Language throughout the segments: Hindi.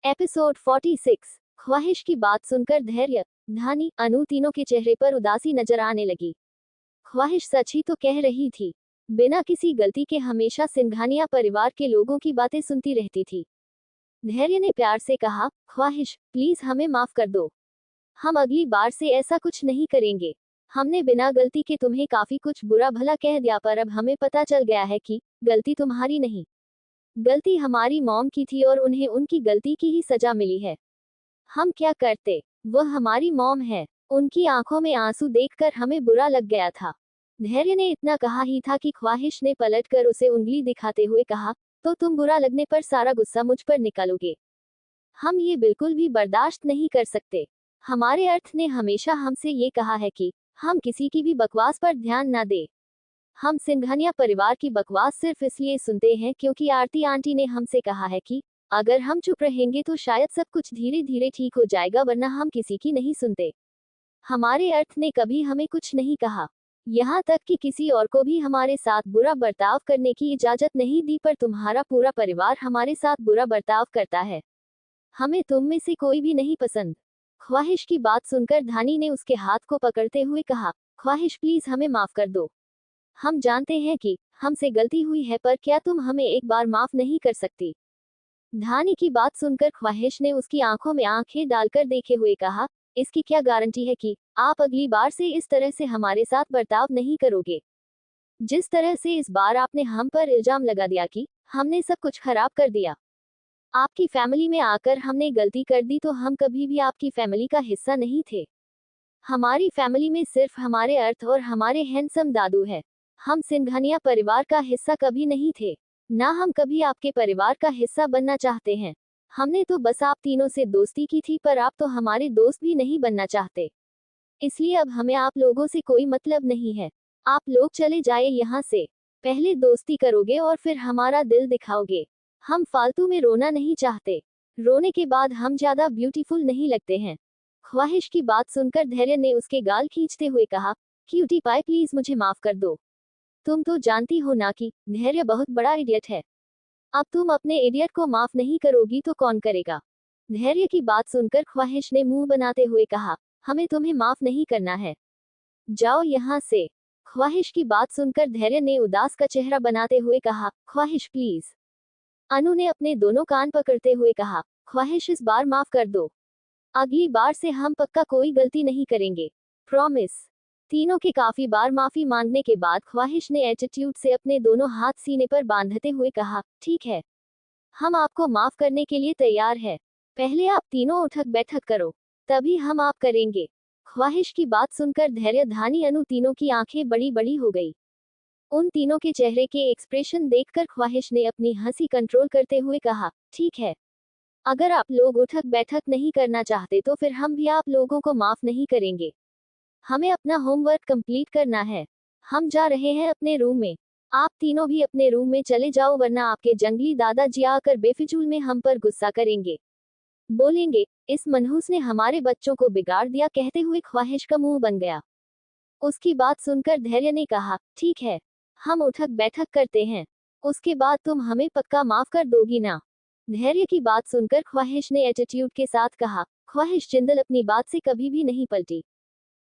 एपिसोड 46। ख्वाहिश की बात सुनकर धैर्य, धानी, अनु तीनों के चेहरे पर उदासी नजर आने लगी। ख्वाहिश सच ही तो कह रही थी। बिना किसी गलती के हमेशा सिंघानिया परिवार के लोगों की बातें सुनती रहती थी। धैर्य ने प्यार से कहा, ख्वाहिश प्लीज हमें माफ कर दो। हम अगली बार से ऐसा कुछ नहीं करेंगे। हमने बिना गलती के तुम्हें काफी कुछ बुरा भला कह दिया, पर अब हमें पता चल गया है कि गलती तुम्हारी नहीं, गलती हमारी मॉम की थी और उन्हें उनकी गलती की ही सजा मिली है। हम क्या करते, वह हमारी मॉम है। उनकी आंखों में आंसू देखकर हमें बुरा लग गया था। धैर्य ने इतना कहा ही था कि ख्वाहिश ने पलटकर उसे उंगली दिखाते हुए कहा, तो तुम बुरा लगने पर सारा गुस्सा मुझ पर निकालोगे? हम ये बिल्कुल भी बर्दाश्त नहीं कर सकते। हमारे अर्थ ने हमेशा हमसे ये कहा है कि हम किसी की भी बकवास पर ध्यान ना दें। हम सिंघानिया परिवार की बकवास सिर्फ इसलिए सुनते हैं क्योंकि आरती आंटी ने हमसे कहा है कि अगर हम चुप रहेंगे तो शायद सब कुछ धीरे धीरे ठीक हो जाएगा, वरना हम किसी की नहीं सुनते। हमारे अर्थ ने कभी हमें कुछ नहीं कहा, यहाँ तक कि किसी और को भी हमारे साथ बुरा बर्ताव करने की इजाजत नहीं दी, पर तुम्हारा पूरा परिवार हमारे साथ बुरा बर्ताव करता है। हमें तुम में से कोई भी नहीं पसंद। ख्वाहिश की बात सुनकर धानी ने उसके हाथ को पकड़ते हुए कहा, ख्वाहिश प्लीज हमें माफ कर दो। हम जानते हैं कि हमसे गलती हुई है, पर क्या तुम हमें एक बार माफ नहीं कर सकती? धानी की बात सुनकर ख्वाहिश ने उसकी आंखों में आंखें डालकर देखे हुए कहा, इसकी क्या गारंटी है कि आप अगली बार से इस तरह से हमारे साथ बर्ताव नहीं करोगे? जिस तरह से इस बार आपने हम पर इल्जाम लगा दिया कि हमने सब कुछ खराब कर दिया। आपकी फैमिली में आकर हमने गलती कर दी, तो हम कभी भी आपकी फैमिली का हिस्सा नहीं थे। हमारी फैमिली में सिर्फ हमारे अर्थ और हमारे हैंडसम दादू है। हम सिंघानिया परिवार का हिस्सा कभी नहीं थे, ना हम कभी आपके परिवार का हिस्सा बनना चाहते हैं। हमने तो बस आप तीनों से दोस्ती की थी, पर आप तो हमारे दोस्त भी नहीं बनना चाहते। इसलिए अब हमें आप लोगों से कोई मतलब नहीं है। आप लोग चले जाए यहाँ से। पहले दोस्ती करोगे और फिर हमारा दिल दिखाओगे। हम फालतू में रोना नहीं चाहते। रोने के बाद हम ज्यादा ब्यूटीफुल नहीं लगते हैं। ख्वाहिश की बात सुनकर धैर्य ने उसके गाल खींचते हुए कहा, क्यूटी पाई प्लीज मुझे माफ कर दो। तुम तो जानती हो ना कि धैर्य बहुत बड़ा इडियट है। अब तुम अपने इडियट को माफ नहीं करोगी तो कौन करेगा? धैर्य की बात सुनकर ख्वाहिश ने मुंह बनाते हुए कहा, हमें तुम्हें माफ नहीं करना है। जाओ यहाँ से। ख्वाहिश की बात सुनकर धैर्य ने उदास का चेहरा बनाते हुए कहा, ख्वाहिश प्लीज। अनु ने अपने दोनों कान पकड़ते हुए कहा, ख्वाहिश इस बार माफ कर दो। अगली बार से हम पक्का कोई गलती नहीं करेंगे, प्रॉमिस। तीनों के काफी बार माफी मांगने के बाद ख्वाहिश ने एटीट्यूड से अपने दोनों हाथ सीने पर बांधते हुए कहा, ठीक है, हम आपको माफ करने के लिए तैयार है। पहले आप तीनों उठक बैठक करो, तभी हम आप करेंगे। ख्वाहिश की बात सुनकर धैर्य, धानी, अनु तीनों की आंखें बड़ी बड़ी हो गई। उन तीनों के चेहरे के एक्सप्रेशन देखकर ख्वाहिश ने अपनी हंसी कंट्रोल करते हुए कहा, ठीक है, अगर आप लोग उठक बैठक नहीं करना चाहते तो फिर हम भी आप लोगों को माफ नहीं करेंगे। हमें अपना होमवर्क कंप्लीट करना है। हम जा रहे हैं अपने रूम में। आप तीनों भी अपने रूम में चले जाओ, वरना आपके जंगली दादाजी आकर बेफिजूल में हम पर गुस्सा करेंगे। बोलेंगे, इस मनहूस ने हमारे बच्चों को बिगाड़ दिया। कहते हुए ख्वाहिश का मुंह बन गया। उसकी बात सुनकर धैर्य ने कहा, ठीक है, हम उठक बैठक करते हैं। उसके बाद तुम हमें पक्का माफ कर दोगी ना? धैर्य की बात सुनकर ख्वाहिश ने एटीट्यूड के साथ कहा। ख्वाहिश जिंदल अपनी बात से कभी भी नहीं पलटी।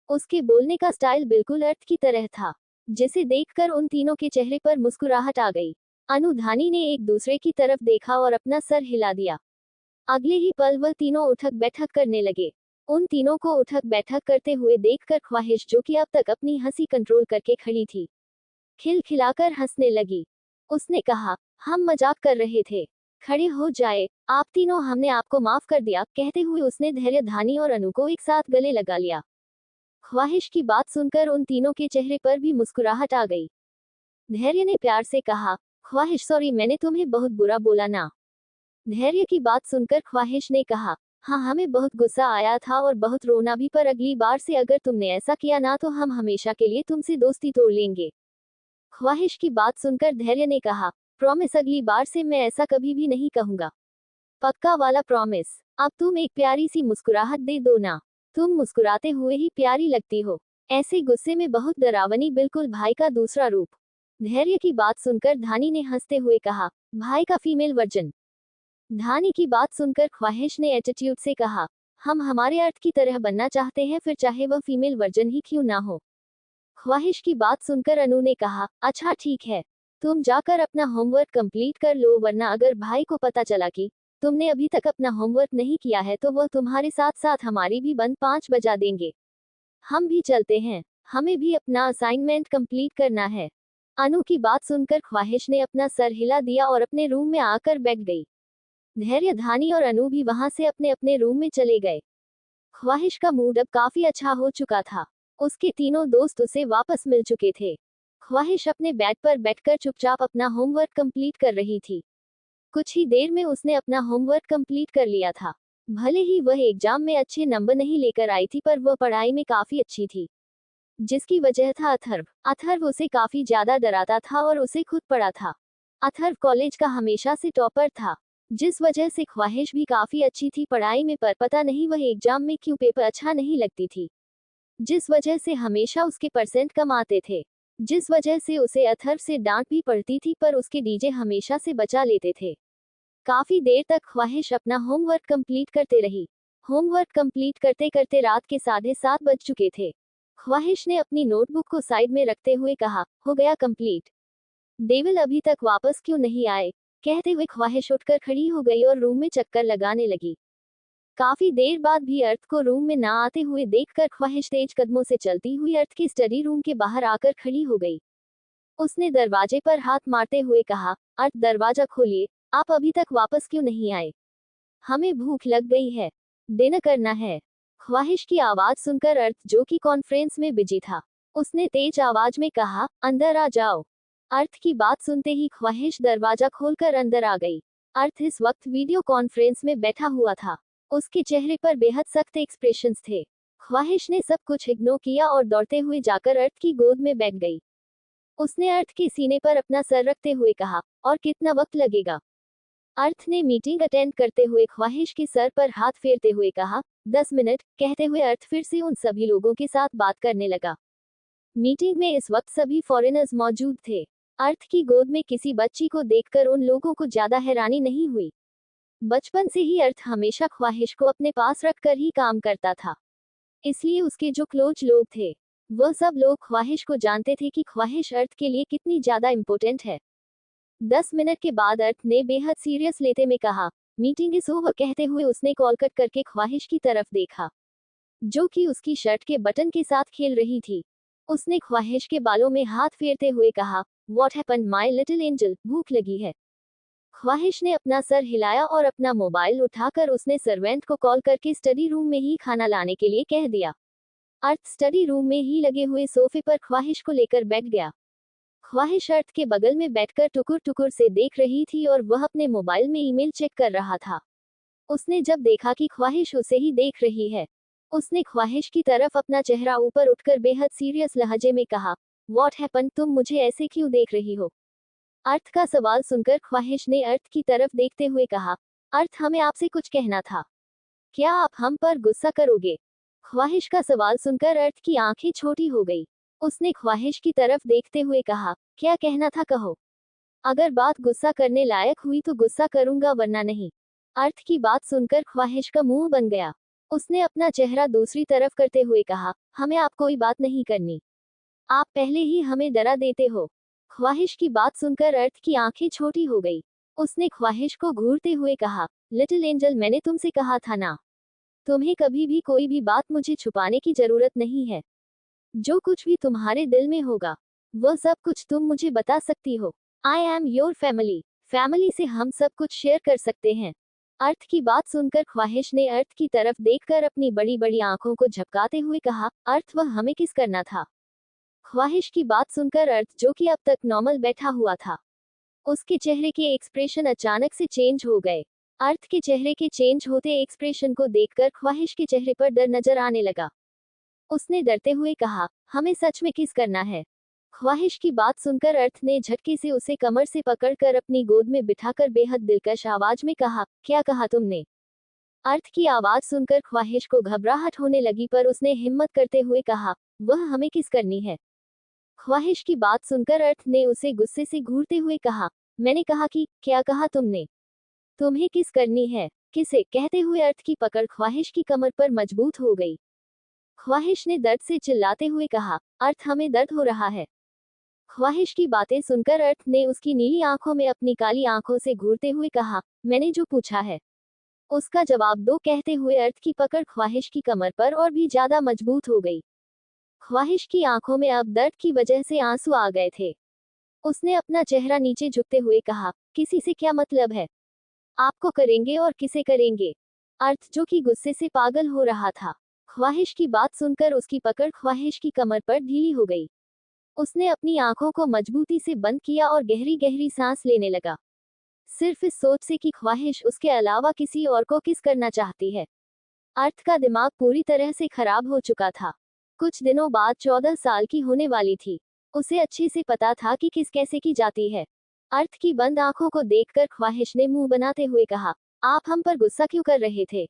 उसके बोलने का स्टाइल बिल्कुल अर्थ की तरह था, जिसे देखकर उन तीनों के चेहरे पर मुस्कुराहट आ गई। अनु, धानी ने एक दूसरे की तरफ देखा और अपना सर हिला दिया। अगले ही पल वह तीनों उठक बैठक करने लगे। उन तीनों को उठक बैठक करते हुए देखकर ख्वाहिश, जो कि अब तक अपनी हंसी कंट्रोल करके खड़ी थी, खिलखिलाकर हंसने लगी। उसने कहा, हम मजाक कर रहे थे, खड़े हो जाए आप तीनों, हमने आपको माफ कर दिया। कहते हुए उसने धैर्य, धानी और अनु को एक साथ गले लगा लिया। ख्वाहिश की बात सुनकर उन तीनों के चेहरे पर भी मुस्कुराहट आ गई। धैर्य ने प्यार से कहा, ख्वाहिश सॉरी, मैंने तुम्हें बहुत बुरा बोला ना? धैर्य की बात सुनकर ख्वाहिश ने कहा, हाँ, हमें बहुत गुस्सा आया था और बहुत रोना भी, पर अगली बार से अगर तुमने ऐसा किया ना तो हम हमेशा के लिए तुमसे दोस्ती तोड़ लेंगे। ख्वाहिश की बात सुनकर धैर्य ने कहा, प्रॉमिस, अगली बार से मैं ऐसा कभी भी नहीं कहूंगा, पक्का वाला प्रॉमिस। अब तुम एक प्यारी सी मुस्कुराहट दे दो ना, तुम मुस्कुराते हुए ही प्यारी लगती हो, ऐसे गुस्से में बहुत डरावनी, बिल्कुल भाई का दूसरा रूप। धैर्य की बात सुनकर धानी ने हंसते हुए कहा, भाई का फीमेल वर्जन। धानी की बात सुनकर ख्वाहिश ने एटीट्यूड से कहा, हम हमारे अर्थ की तरह बनना चाहते हैं, फिर चाहे वह फीमेल वर्जन ही क्यों ना हो। ख्वाहिश की बात सुनकर अनु ने कहा, अच्छा ठीक है, तुम जाकर अपना होमवर्क कंप्लीट कर लो, वरना अगर भाई को पता चला कि तुमने अभी तक अपना होमवर्क नहीं किया है तो वह तुम्हारे साथ साथ हमारी भी बंद 5 बजा देंगे। हम भी चलते हैं, हमें भी अपना असाइनमेंट कंप्लीट करना है। अनु की बात सुनकर ख्वाहिश ने अपना सर हिला दिया और अपने रूम में आकर बैठ गई। धैर्य, धानी और अनु भी वहां से अपने अपने रूम में चले गए। ख्वाहिश का मूड अब काफी अच्छा हो चुका था। उसके तीनों दोस्त उसे वापस मिल चुके थे। ख्वाहिश अपने बेड पर बैठकर चुपचाप अपना होमवर्क कंप्लीट कर रही थी। कुछ ही देर में उसने अपना होमवर्क कंप्लीट कर लिया था। भले ही वह एग्जाम में अच्छे नंबर नहीं लेकर आई थी, पर वह पढ़ाई में काफी अच्छी थी। जिसकी वजह था अथर्व। अथर्व उसे काफी ज्यादा डराता था और उसे खुद पड़ा था। अथर्व कॉलेज का हमेशा से टॉपर था, जिस वजह से ख्वाहिश भी काफी अच्छी थी पढ़ाई में, पर पता नहीं वह एग्जाम में क्यों पेपर अच्छा नहीं लगती थी, जिस वजह से हमेशा उसके परसेंट कम आते थे, जिस वजह से उसे अथर्व से डांट भी पड़ती थी, पर उसके डीजे हमेशा से बचा लेते थे। काफी देर तक ख्वाहिश अपना होमवर्क कंप्लीट करते रही। होमवर्क कंप्लीट करते करते रात के 7:30 बज चुके थे। ख्वाहिश ने अपनी नोटबुक को साइड में रखते हुए कहा, हो गया कंप्लीट। डेविल अभी तक वापस क्यों नहीं आए, कहते हुए ख्वाहिश उठकर खड़ी हो गई और रूम में चक्कर लगाने लगी। काफी देर बाद भी अर्थ को रूम में ना आते हुए देखकर ख्वाहिश तेज कदमों से चलती हुई अर्थ के स्टडी रूम के बाहर आकर खड़ी हो गई। उसने दरवाजे पर हाथ मारते हुए कहा, अर्थ दरवाजा खोलिए, आप अभी तक वापस क्यों नहीं आए? हमें भूख लग गई है, डिनर करना है। ख्वाहिश की आवाज सुनकर अर्थ, जो कि कॉन्फ्रेंस में बिजी था, उसने तेज आवाज में कहा, अंदर आ जाओ। अर्थ की बात सुनते ही ख्वाहिश दरवाजा खोलकर अंदर आ गई। अर्थ इस वक्त वीडियो कॉन्फ्रेंस में बैठा हुआ था। उसके चेहरे पर बेहद सख्त एक्सप्रेशंस थे। ख्वाहिश ने सब कुछ इग्नोर किया और दौड़ते हुए जाकर अर्थ की गोद में बैठ गई। उसने अर्थ के सीने पर अपना सर रखते हुए कहा, और कितना वक्त लगेगा? अर्थ ने मीटिंग अटेंड करते हुए ख्वाहिश के सर पर हाथ फेरते हुए कहा, 10 मिनट, कहते हुए अर्थ फिर से उन सभी लोगों के साथ बात करने लगा। मीटिंग में इस वक्त सभी फॉरेनर्स मौजूद थे। अर्थ की गोद में किसी बच्ची को देखकर उन लोगों को ज्यादा हैरानी नहीं हुई। बचपन से ही अर्थ हमेशा ख्वाहिश को अपने पास रखकर ही काम करता था, इसलिए उसके जो क्लोज लोग थे, वह सब लोग ख्वाहिश को जानते थे कि ख्वाहिश अर्थ के लिए कितनी ज्यादा इम्पोर्टेंट है। 10 मिनट के बाद अर्थ ने बेहद सीरियस लेते में कहा, मीटिंग इज ओवर, कहते हुए उसने कॉल कट करके ख्वाहिश की तरफ देखा, जो कि उसकी शर्ट के बटन के साथ खेल रही थी। उसने ख्वाहिश के बालों में हाथ फेरते हुए कहा, what happened my little angel, भूख लगी है? ख्वाहिश ने अपना सर हिलाया और अपना मोबाइल उठाकर उसने सर्वेंट को कॉल करके स्टडी रूम में ही खाना लाने के लिए कह दिया। अर्थ स्टडी रूम में ही लगे हुए सोफे पर ख्वाहिश को लेकर बैठ गया। ख्वाहिश अर्थ के बगल में बैठकर टुकुर टुकुर से देख रही थी और वह अपने मोबाइल में ईमेल चेक कर रहा था। उसने जब देखा कि ख्वाहिश उसे ही देख रही है, उसने ख्वाहिश की तरफ अपना चेहरा ऊपर उठकर बेहद सीरियस लहजे में कहा, व्हाट हैपन, तुम मुझे ऐसे क्यों देख रही हो? अर्थ का सवाल सुनकर ख्वाहिश ने अर्थ की तरफ देखते हुए कहा, अर्थ, हमें आपसे कुछ कहना था, क्या आप हम पर गुस्सा करोगे? ख्वाहिश का सवाल सुनकर अर्थ की आंखें छोटी हो गई। उसने ख्वाहिश की तरफ देखते हुए कहा, क्या कहना था कहो, अगर बात गुस्सा करने लायक हुई तो गुस्सा करूंगा, वरना नहीं। अर्थ की बात सुनकर ख्वाहिश का मुंह बन गया। उसने अपना चेहरा दूसरी तरफ करते हुए कहा, हमें आप कोई बात नहीं करनी, आप पहले ही हमें डरा देते हो। ख्वाहिश की बात सुनकर अर्थ की आंखें छोटी हो गई। उसने ख्वाहिश को घूरते हुए कहा, लिटिल एंजल, मैंने तुमसे कहा था ना, तुम्हें कभी भी कोई भी बात मुझे छुपाने की जरूरत नहीं है। जो कुछ भी तुम्हारे दिल में होगा, वह सब कुछ तुम मुझे बता सकती हो। I am your family, family से हम सब कुछ शेयर कर सकते हैं। अर्थ की बात सुनकर ख्वाहिश ने अर्थ की तरफ देखकर अपनी बड़ी बड़ी आंखों को झपकाते हुए कहा, अर्थ, वह हमें किस करना था? ख्वाहिश की बात सुनकर अर्थ, जो कि अब तक नॉर्मल बैठा हुआ था, उसके चेहरे के एक्सप्रेशन अचानक से चेंज हो गए। अर्थ के चेहरे के चेंज होते एक्सप्रेशन को देखकर ख्वाहिश के चेहरे पर डर नजर आने लगा। उसने डरते हुए कहा, हमें सच में किस करना है? ख्वाहिश की बात सुनकर अर्थ ने झटके से उसे कमर से पकड़कर अपनी गोद में बिठाकर बेहद दिलकश आवाज में कहा, क्या कहा तुमने? अर्थ की आवाज सुनकर ख्वाहिश को घबराहट होने लगी, पर उसने हिम्मत करते हुए कहा, वह हमें किस करनी है? ख्वाहिश की बात सुनकर अर्थ ने उसे गुस्से से घूरते हुए कहा, मैंने कहा कि, क्या कहा तुमने? तुम्हें किस करनी है? किसे? कहते हुए अर्थ की पकड़ ख्वाहिश की कमर पर मजबूत हो गई। ख्वाहिश ने दर्द से चिल्लाते हुए कहा, अर्थ हमें दर्द हो रहा है। ख्वाहिश की बातें सुनकर अर्थ ने उसकी नीली आंखों में अपनी काली आंखों से घूरते हुए कहा, मैंने जो पूछा है उसका जवाब दो। कहते हुए अर्थ की पकड़ ख्वाहिश की कमर पर और भी ज्यादा मजबूत हो गई। ख्वाहिश की आंखों में अब दर्द की वजह से आंसू आ गए थे। उसने अपना चेहरा नीचे झुकते हुए कहा, किसी से क्या मतलब है? आपको करेंगे और किसे करेंगे? अर्थ जो कि गुस्से से पागल हो रहा था। ख्वाहिश की बात सुनकर उसकी पकड़ ख्वाहिश की कमर पर ढीली हो गई। उसने अपनी आंखों को मजबूती से बंद किया और गहरी गहरी सांस लेने लगा, सिर्फ इस सोच से कि ख्वाहिश उसके अलावा किसी और को किस करना चाहती है। अर्थ का दिमाग पूरी तरह से खराब हो चुका था। कुछ दिनों बाद 14 साल की होने वाली थी। उसे अच्छे से पता था कि किस कैसे की जाती है। अर्थ की बंद आंखों को देखकर ख्वाहिश ने मुंह बनाते हुए कहा, आप हम पर गुस्सा क्यों कर रहे थे?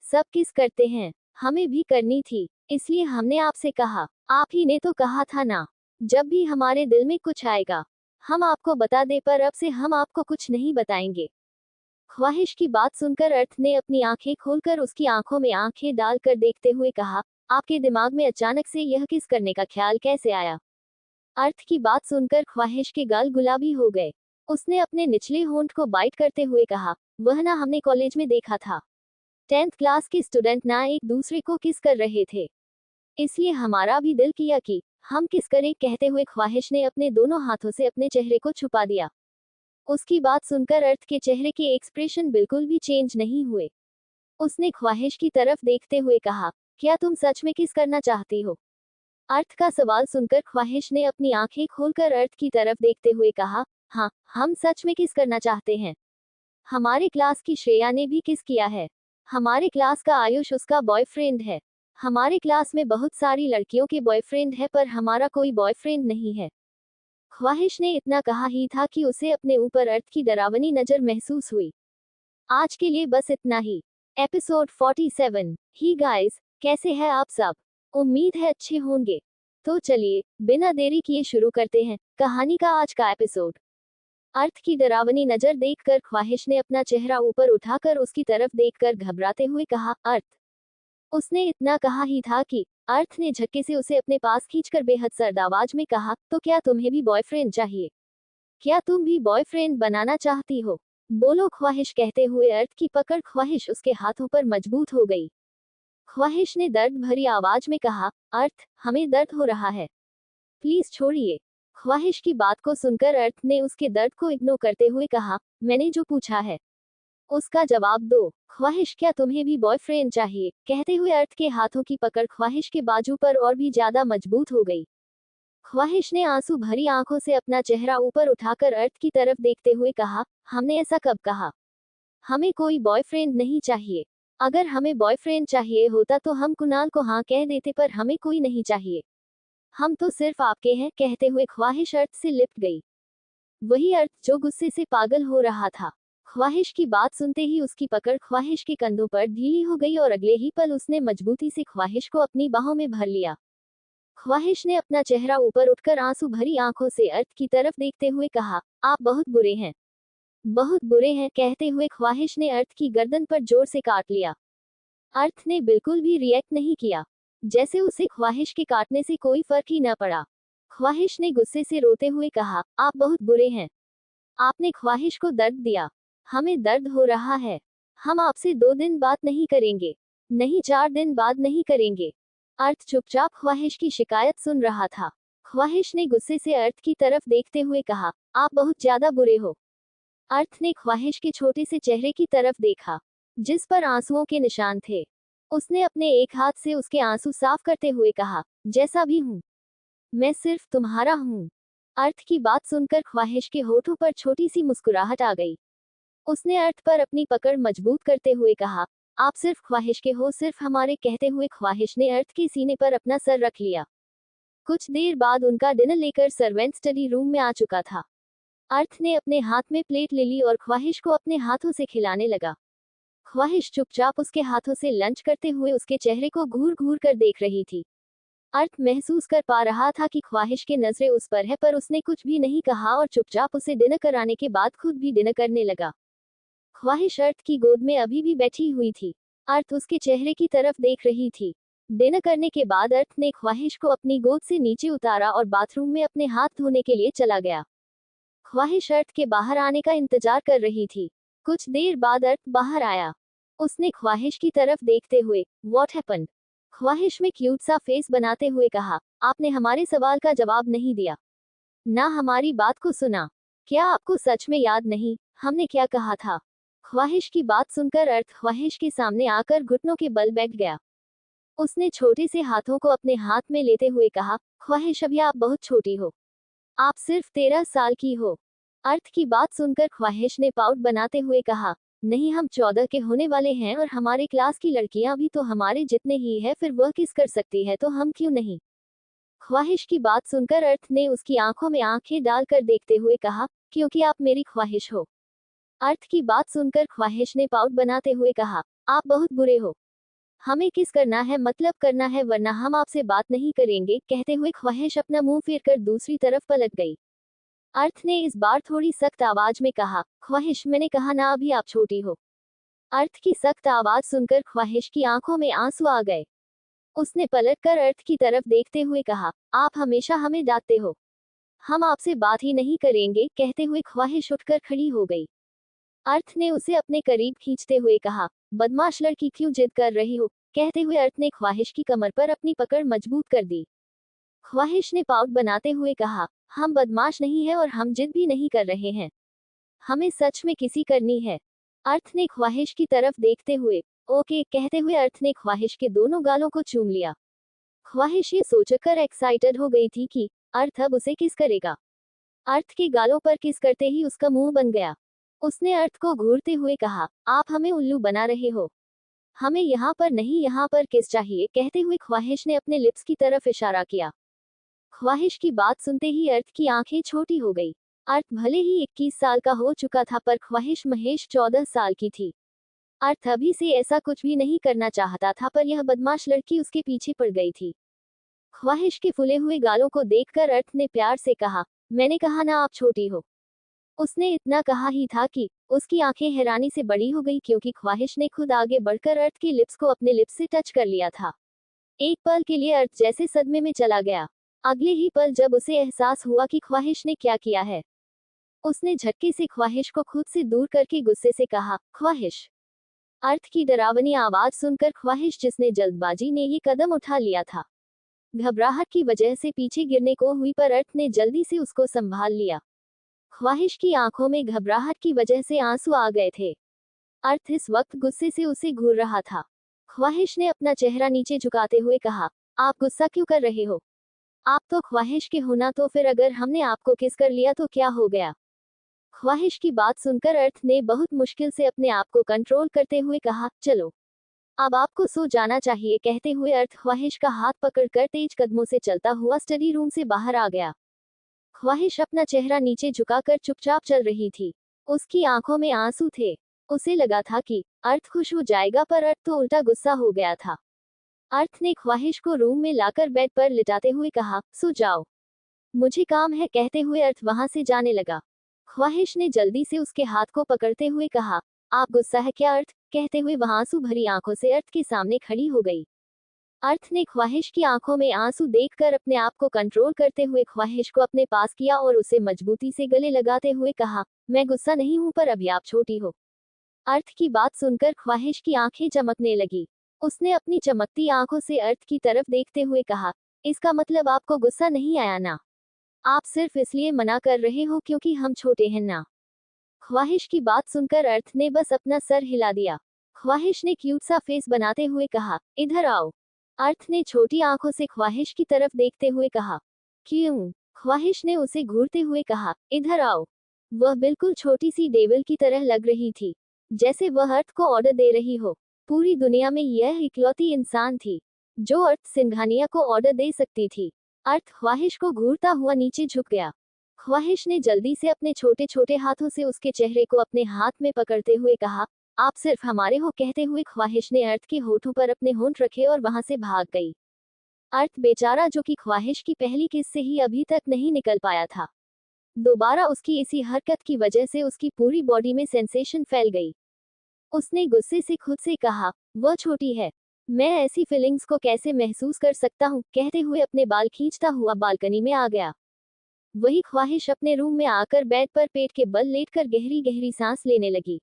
सब किस करते हैं, हमें भी करनी थी, इसलिए हमने आपसे कहा। आप ही ने तो कहा था ना, जब भी हमारे दिल में कुछ आएगा हम आपको बता दे, पर अब से हम आपको कुछ नहीं बताएंगे। ख्वाहिश की बात सुनकर अर्थ ने अपनी आंखें खोलकर उसकी आंखों में आंखें डालकर देखते हुए कहा, आपके दिमाग में अचानक से यह किस करने का ख्याल कैसे आया? अर्थ की बात सुनकर ख्वाहिश के गाल गुलाबी हो गए। उसने अपने निचले होंठ को बाइट करते हुए कहा, वह ना हमने कॉलेज में देखा था। 10th क्लास के स्टूडेंट ना एक दूसरे को किस कर रहे थे, इसलिए हमारा भी दिल किया कि हम किस करें। कहते हुए ख्वाहिश ने अपने दोनों हाथों से अपने चेहरे को छुपा दिया। उसकी बात सुनकर अर्थ के चेहरे के एक्सप्रेशन बिल्कुल भी चेंज नहीं हुए। उसने ख्वाहिश की तरफ देखते हुए कहा, क्या तुम सच में किस करना चाहती हो? अर्थ का सवाल सुनकर ख्वाहिश ने अपनी आंखें खोलकर अर्थ की तरफ देखते हुए कहा, हाँ, हम सच में किस करना चाहते हैं। हमारे क्लास की श्रेया ने भी किस किया है। हमारे क्लास का आयुष उसका बॉयफ्रेंड है। हमारे क्लास में बहुत सारी लड़कियों के बॉयफ्रेंड है, पर हमारा कोई बॉयफ्रेंड नहीं है। ख्वाहिश ने इतना कहा ही था कि उसे अपने ऊपर अर्थ की डरावनी नजर महसूस हुई। आज के लिए बस इतना ही। एपिसोड 47। ही गाइस, कैसे हैं आप सब? उम्मीद है अच्छे होंगे। तो चलिए बिना देरी किए शुरू करते हैं कहानी का आज का एपिसोड। अर्थ की डरावनी नजर देखकर ख्वाहिश ने अपना चेहरा ऊपर उठाकर उसकी तरफ देखकर घबराते हुए कहा, अर्थ। उसने इतना कहा ही था कि अर्थ ने झटके से उसे अपने पास खींचकर बेहद सर्द आवाज में कहा, तो क्या तुम्हें भी बॉयफ्रेंड चाहिए? क्या तुम भी बॉयफ्रेंड बनाना चाहती हो? बोलो। ख्वाहिश कहते हुए अर्थ की पकड़ ख्वाहिश उसके हाथों पर मजबूत हो गई। ख्वाहिश ने दर्द भरी आवाज में कहा, अर्थ हमें दर्द हो रहा है, प्लीज छोड़िए। ख्वाहिश की बात को सुनकर अर्थ ने उसके दर्द को इग्नोर करते हुए कहा, मैंने जो पूछा है उसका जवाब दो। ख्वाहिश, क्या तुम्हें भी बॉयफ्रेंड चाहिए? कहते हुए अर्थ के हाथों की पकड़ ख्वाहिश के बाजू पर और भी ज्यादा मजबूत हो गई। ख्वाहिश ने आंसू भरी आंखों से अपना चेहरा ऊपर उठाकर अर्थ की तरफ देखते हुए कहा, हमने ऐसा कब कहा? हमें कोई बॉयफ्रेंड नहीं चाहिए। अगर हमें बॉयफ्रेंड चाहिए होता तो हम कुणाल को हाँ कह देते, पर हमें कोई नहीं चाहिए। हम तो सिर्फ आपके हैं। कहते हुए ख्वाहिश अर्थ से लिपट गई। वही अर्थ जो गुस्से से पागल हो रहा था। ख्वाहिश की बात सुनते ही उसकी पकड़ ख्वाहिश के कंधों पर ढीली हो गई और अगले ही पल उसने मजबूती से ख्वाहिश को अपनी बाहों में भर लिया। ख्वाहिश ने अपना चेहरा ऊपर उठकर आंसू भरी आंखों से अर्थ की तरफ देखते हुए कहा, आप बहुत बुरे हैं, बहुत बुरे हैं। कहते हुए ख्वाहिश ने अर्थ की गर्दन पर जोर से काट लिया। अर्थ ने बिल्कुल भी रिएक्ट नहीं किया, जैसे उसे ख्वाहिश के काटने से कोई फर्क ही न पड़ा। ख्वाहिश ने गुस्से से रोते हुए कहा, आप बहुत बुरे हैं। आपने ख्वाहिश को दर्द दिया। हमें दर्द हो रहा है। हम आपसे 2 दिन बात नहीं करेंगे, नहीं 4 दिन बाद नहीं करेंगे। अर्थ चुपचाप ख्वाहिश की शिकायत सुन रहा था। ख्वाहिश ने गुस्से से अर्थ की तरफ देखते हुए कहा, आप बहुत ज्यादा बुरे हो। अर्थ ने ख्वाहिश के छोटे से चेहरे की तरफ देखा, जिस पर आंसुओं के निशान थे। उसने अपने एक हाथ से उसके आंसू साफ करते हुए कहा, जैसा भी हूं, मैं सिर्फ तुम्हारा हूं। अर्थ की बात सुनकर ख्वाहिश के होठों पर छोटी सी मुस्कुराहट आ गई। उसने अर्थ पर अपनी पकड़ मजबूत करते हुए कहा, आप सिर्फ ख्वाहिश के हो, सिर्फ हमारे। कहते हुए ख्वाहिश ने अर्थ के सीने पर अपना सर रख लिया। कुछ देर बाद उनका डिनर लेकर सर्वेंट स्टडी रूम में आ चुका था। अर्थ ने अपने हाथ में प्लेट ले ली और ख्वाहिश को अपने हाथों से खिलाने लगा। ख्वाहिश चुपचाप उसके हाथों से लंच करते हुए उसके चेहरे को घूर घूर कर देख रही थी। अर्थ महसूस कर पा रहा था कि ख्वाहिश की नजरें उस पर है, पर उसने कुछ भी नहीं कहा और चुपचाप उसे डिनर कराने के बाद खुद भी डिनर करने लगा। ख्वाहिश अर्थ की गोद में अभी भी बैठी हुई थी। अर्थ उसके चेहरे की तरफ देख रही थी। डिनर करने के बाद अर्थ ने ख्वाहिश को अपनी गोद से नीचे उतारा और बाथरूम में अपने हाथ धोने के लिए चला गया। ख्वाहिश अर्थ के बाहर आने का इंतजार कर रही थी। कुछ देर बाद अर्थ बाहर आया। उसने ख्वाहिश की तरफ देखते हुए व्हाट हैपेंड ख्वाहिश में क्यूट सा फेस बनाते हुए कहा, आपने हमारे सवाल का जवाब नहीं दिया, ना हमारी बात को सुना। क्या आपको सच में याद नहीं हमने क्या कहा था? ख्वाहिश की बात सुनकर अर्थ ख्वाहिश के सामने आकर घुटनों के बल बैठ गया। उसने छोटे से हाथों को अपने हाथ में लेते हुए कहा, ख्वाहिश अभी आप बहुत छोटी हो, आप सिर्फ 13 साल की हो। अर्थ की बात सुनकर ख्वाहिश ने पाउट बनाते हुए कहा, नहीं हम 14 के होने वाले हैं और हमारे क्लास की लड़कियां भी तो हमारे जितने ही है, फिर वह किस कर सकती है तो हम क्यों नहीं? ख्वाहिश की बात सुनकर अर्थ ने उसकी आंखों में आंखें डालकर देखते हुए कहा, क्योंकि आप मेरी ख्वाहिश हो। अर्थ की बात सुनकर ख्वाहिश ने पाउट बनाते हुए कहा, आप बहुत बुरे हो, हमें किस करना है मतलब करना है वरना हम आपसे बात नहीं करेंगे। कहते हुए ख्वाहिश अपना मुंह फेरकर दूसरी तरफ पलट गई। अर्थ ने इस बार थोड़ी सख्त आवाज में कहा, ख्वाहिश मैंने कहा ना अभी आप छोटी हो। अर्थ की सख्त आवाज सुनकर ख्वाहिश की आंखों में आंसू आ गए। उसने पलटकर अर्थ की तरफ देखते हुए कहा, आप हमेशा हमें डांटते हो, हम आपसे बात ही नहीं करेंगे। कहते हुए ख्वाहिश उठकर खड़ी हो गई। अर्थ ने उसे अपने करीब खींचते हुए कहा, बदमाश लड़की क्यों जिद कर रही हो? कहते हुए अर्थ ने ख्वाहिश की कमर पर अपनी पकड़ मजबूत कर दी। ख्वाहिश ने पाउट बनाते हुए कहा, हम बदमाश नहीं है और हम जिद भी नहीं कर रहे हैं, हमें सच में किसी करनी है। अर्थ ने ख्वाहिश की तरफ देखते हुए ओके कहते हुए अर्थ ने ख्वाहिश के दोनों गालों को चूम लिया। ख्वाहिश ये सोचकर एक्साइटेड हो गई थी कि अर्थ अब उसे किस करेगा। अर्थ के गालों पर किस करते ही उसका मुंह बन गया। उसने अर्थ को घूरते हुए कहा, आप हमें उल्लू बना रहे हो, हमें यहाँ पर नहीं यहाँ पर किस चाहिए। कहते हुए ख्वाहिश ने अपने लिप्स की तरफ इशारा किया। ख्वाहिश की बात सुनते ही अर्थ की आंखें छोटी हो गई। अर्थ भले ही 21 साल का हो चुका था पर ख्वाहिश महेश 14 साल की थी। अर्थ अभी से ऐसा कुछ भी नहीं करना चाहता था पर यह बदमाश लड़की उसके पीछे पड़ गई थी। ख्वाहिश के फुले हुए गालों को देखकर अर्थ ने प्यार से कहा, मैंने कहा ना आप छोटी हो। उसने इतना कहा ही था कि उसकी आंखें हैरानी से बड़ी हो गई क्योंकि ख्वाहिश ने खुद आगे बढ़कर अर्थ के लिप्स को अपने लिप्स से टच कर लिया था। एक पल के लिए अर्थ जैसे सदमे में चला गया। अगले ही पल जब उसे एहसास हुआ कि ख्वाहिश ने क्या किया है, उसने झटके से ख्वाहिश को खुद से दूर करके गुस्से से कहा, ख्वाहिश। अर्थ की डरावनी आवाज सुनकर ख्वाहिश जिसने जल्दबाजी ने ये कदम उठा लिया था, घबराहट की वजह से पीछे गिरने को हुई पर अर्थ ने जल्दी से उसको संभाल लिया। ख्वाहिश की आंखों में घबराहट की वजह से आंसू आ गए थे। अर्थ इस वक्त गुस्से से उसे घूर रहा था। ख्वाहिश ने अपना चेहरा नीचे झुकाते हुए कहा, आप गुस्सा क्यों कर रहे हो? आप तो ख्वाहिश के होना, तो फिर अगर हमने आपको किस कर लिया तो क्या हो गया? ख्वाहिश की बात सुनकर अर्थ ने बहुत मुश्किल से अपने आप को कंट्रोल करते हुए कहा, चलो अब आपको सो जाना चाहिए। कहते हुए अर्थ ख्वाहिश का हाथ पकड़कर तेज कदमों से चलता हुआ स्टडी रूम से बाहर आ गया। ख्वाहिश अपना चेहरा नीचे झुकाकर चुपचाप चल रही थी। उसकी आंखों में आंसू थे। उसे लगा था कि अर्थ खुश हो जाएगा पर अर्थ तो उल्टा गुस्सा हो गया था। अर्थ ने ख्वाहिश को रूम में लाकर बेड पर लिटाते हुए कहा, सो जाओ, मुझे काम है। कहते हुए अर्थ वहां से जाने लगा। ख्वाहिश ने जल्दी से उसके हाथ को पकड़ते हुए कहा, आप गुस्सा है क्या अर्थ? कहते हुए वह आंसू भरी आंखों से अर्थ के सामने खड़ी हो गई। अर्थ ने ख्वाहिश की आंखों में आंसू देखकर अपने आप को कंट्रोल करते हुए ख्वाहिश को अपने पास किया और उसे मजबूती से गले लगाते हुए कहा, मैं गुस्सा नहीं हूं पर अभी आप छोटी हो। अर्थ की बात सुनकर ख्वाहिश की आंखें चमकने लगी। उसने अपनी चमकती आंखों से अर्थ की तरफ देखते हुए कहा, इसका मतलब आपको गुस्सा नहीं आया ना? आप सिर्फ इसलिए मना कर रहे हो क्योंकि हम छोटे हैं ना? ख्वाहिश की बात सुनकर अर्थ ने बस अपना सर हिला दिया। ख्वाहिश ने क्यूट सा फेस बनाते हुए कहा, इधर आओ। अर्थ ने छोटी आंखों से ख्वाहिश की तरफ देखते हुए कहा, क्यों? ख्वाहिश ने उसे घूरते हुए कहा, इधर आओ। वह बिल्कुल छोटी सी डेविल की तरह लग रही थी, जैसे वह अर्थ को ऑर्डर दे रही हो। पूरी दुनिया में यह इकलौती इंसान थी जो अर्थ सिंघानिया को ऑर्डर दे सकती थी। अर्थ ख्वाहिश को घूरता हुआ नीचे झुक गया। ख्वाहिश ने जल्दी से अपने छोटे छोटे हाथों से उसके चेहरे को अपने हाथ में पकड़ते हुए कहा, आप सिर्फ हमारे हो। कहते हुए ख्वाहिश ने अर्थ के होठों पर अपने होंठ रखे और वहां से भाग गई। अर्थ बेचारा, जो कि ख्वाहिश की पहली किस से ही अभी तक नहीं निकल पाया था, दोबारा उसकी इसी हरकत की वजह से उसकी पूरी बॉडी में सेंसेशन फैल गई। उसने गुस्से से खुद से कहा, वह छोटी है, मैं ऐसी फीलिंग्स को कैसे महसूस कर सकता हूँ, कहते हुए अपने बाल खींचता हुआ बालकनी में आ गया। वही ख्वाहिश अपने रूम में आकर बेड पर पेट के बल लेटकर गहरी गहरी सांस लेने लगी।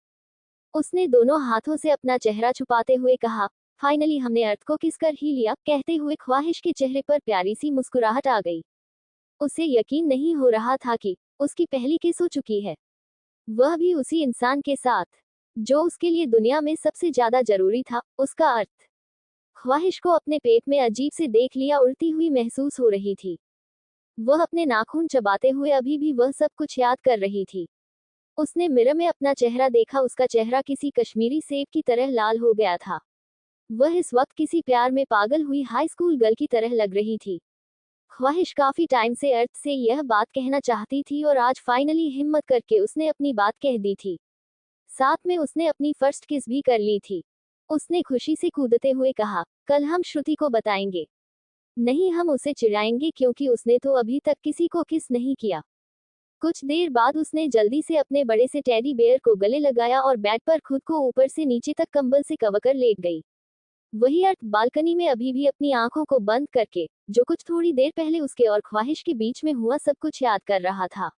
उसने दोनों हाथों से अपना चेहरा छुपाते हुए कहा, फाइनली हमने अर्थ को किस कर ही लिया, कहते हुए ख्वाहिश के चेहरे पर प्यारी सी मुस्कुराहट आ गई। उसे यकीन नहीं हो रहा था कि उसकी पहली किस हो चुकी है, वह भी उसी इंसान के साथ जो उसके लिए दुनिया में सबसे ज्यादा जरूरी था। उसका अर्थ ख्वाहिश को अपने पेट में अजीब से देख लिया उड़ती हुई महसूस हो रही थी। वह अपने नाखून चबाते हुए अभी भी वह सब कुछ याद कर रही थी। उसने मिरर में अपना चेहरा देखा, उसका चेहरा किसी कश्मीरी सेब की तरह लाल हो गया था। वह इस वक्त किसी प्यार में पागल हुई हाई स्कूल गर्ल की तरह लग रही थी। ख्वाहिश काफी टाइम से अर्थ से यह बात कहना चाहती थी और आज फाइनली हिम्मत करके उसने अपनी बात कह दी थी। साथ में उसने अपनी फर्स्ट किस भी कर ली थी। उसने खुशी से कूदते हुए कहा, कल हम श्रुति को बताएंगे। नहीं, हम उसे चिढ़ाएंगे क्योंकि उसने तो अभी तक किसी को किस नहीं किया। कुछ देर बाद उसने जल्दी से अपने बड़े से टेडी बेयर को गले लगाया और बेड पर खुद को ऊपर से नीचे तक कंबल से कवर कर लेट गई। वही अर्थ बालकनी में अभी भी अपनी आंखों को बंद करके जो कुछ थोड़ी देर पहले उसके और ख्वाहिश के बीच में हुआ सब कुछ याद कर रहा था।